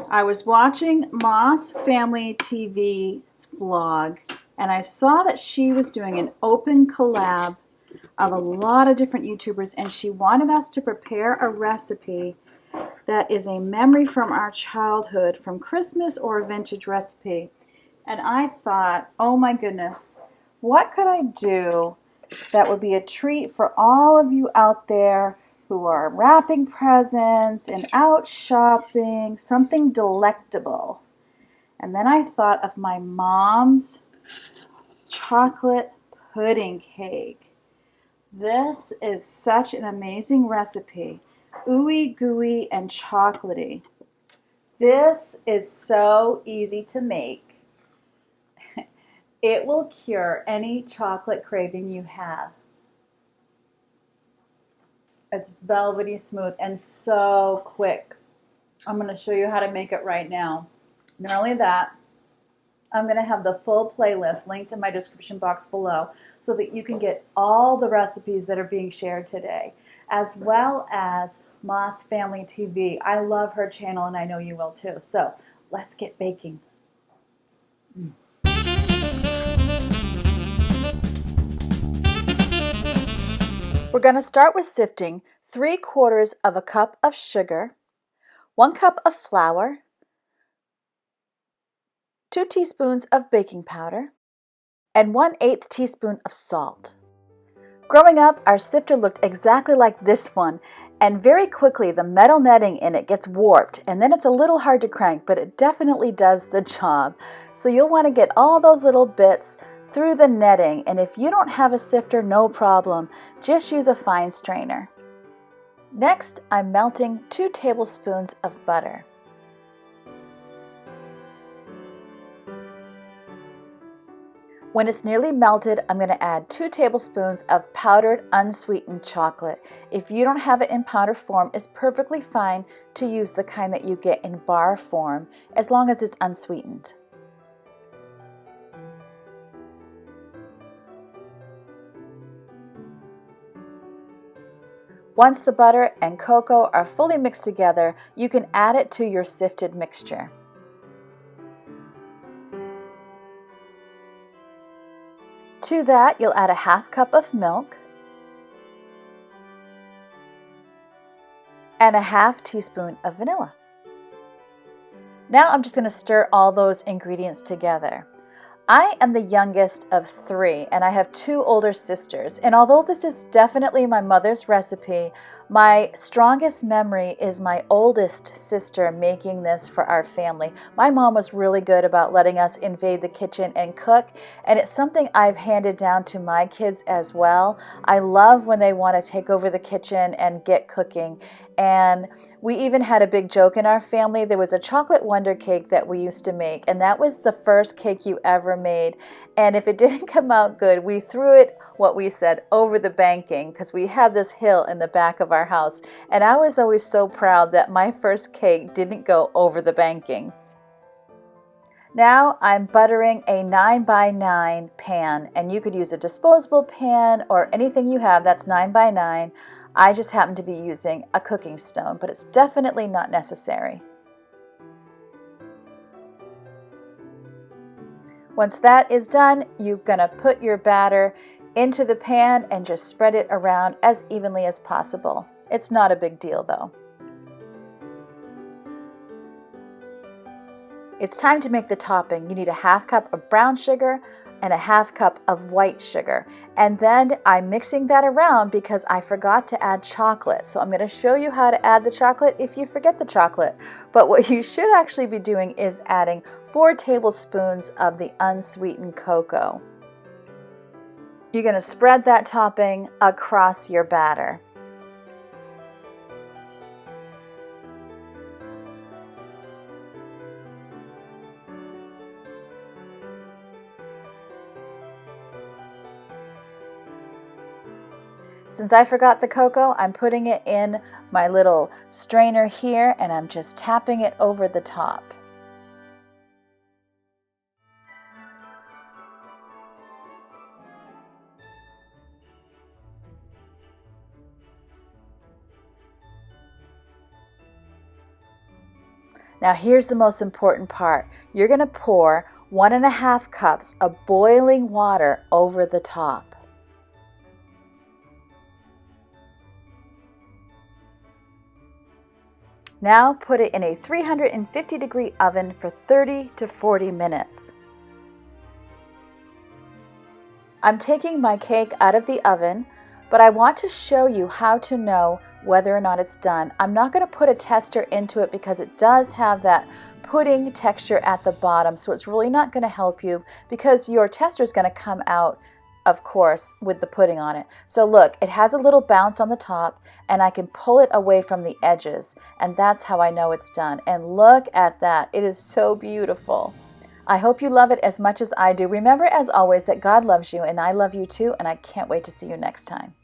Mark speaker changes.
Speaker 1: I was watching Moss Family TV's vlog, and I saw that she was doing an open collab of a lot of different YouTubers, and she wanted us to prepare a recipe that is a memory from our childhood, from Christmas or a vintage recipe. And I thought, oh my goodness, what could I do that would be a treat for all of you out there who are wrapping presents and out shopping, something delectable. And then I thought of my mom's chocolate pudding cake. This is such an amazing recipe. Ooey, gooey, and chocolatey. This is so easy to make. It will cure any chocolate craving you have. It's velvety smooth and so quick. I'm going to show you how to make it right now. Not only that, I'm going to have the full playlist linked in my description box below so that you can get all the recipes that are being shared today, as well as Moss Family TV. I love her channel and I know you will too. So let's get baking. We're going to start with sifting 3/4 of a cup of sugar, 1 cup of flour, 2 teaspoons of baking powder, and 1/8 teaspoon of salt. Growing up, our sifter looked exactly like this one, and very quickly the metal netting in it gets warped, and then it's a little hard to crank, but it definitely does the job. So you'll want to get all those little bits through the netting, and if you don't have a sifter, no problem. Just use a fine strainer. Next, I'm melting 2 tablespoons of butter. When it's nearly melted, I'm going to add 2 tablespoons of powdered unsweetened chocolate. If you don't have it in powder form, it's perfectly fine to use the kind that you get in bar form, as long as it's unsweetened. Once the butter and cocoa are fully mixed together, you can add it to your sifted mixture. To that, you'll add a 1/2 cup of milk and a 1/2 teaspoon of vanilla. Now I'm just going to stir all those ingredients together. I am the youngest of 3, and I have 2 older sisters, and although this is definitely my mother's recipe, my strongest memory is my oldest sister making this for our family. My mom was really good about letting us invade the kitchen and cook, and it's something I've handed down to my kids as well. I love when they want to take over the kitchen and get cooking, and we even had a big joke in our family. There was a chocolate wonder cake that we used to make, and that was the first cake you ever made. And if it didn't come out good, we threw it, what we said, over the banking, because we had this hill in the back of our house. And I was always so proud that my first cake didn't go over the banking. Now I'm buttering a 9x9 pan, and you could use a disposable pan or anything you have that's 9x9. I just happen to be using a cooking stone, but it's definitely not necessary. Once that is done, you're going to put your batter into the pan and just spread it around as evenly as possible. It's not a big deal though. It's time to make the topping. You need a 1/2 cup of brown sugar and a 1/2 cup of white sugar. And then I'm mixing that around because I forgot to add chocolate. So I'm going to show you how to add the chocolate if you forget the chocolate. But what you should actually be doing is adding 4 tablespoons of the unsweetened cocoa. You're going to spread that topping across your batter. Since I forgot the cocoa, I'm putting it in my little strainer here, and I'm just tapping it over the top. Now here's the most important part. You're going to pour 1.5 cups of boiling water over the top. Now put it in a 350-degree oven for 30 to 40 minutes. I'm taking my cake out of the oven, but I want to show you how to know whether or not it's done. I'm not going to put a tester into it because it does have that pudding texture at the bottom, so it's really not going to help you because your tester is going to come out, of course, with the pudding on it. So look, it has a little bounce on the top and I can pull it away from the edges, and that's how I know it's done. And look at that. It is so beautiful. I hope you love it as much as I do. Remember, as always, that God loves you and I love you too, and I can't wait to see you next time.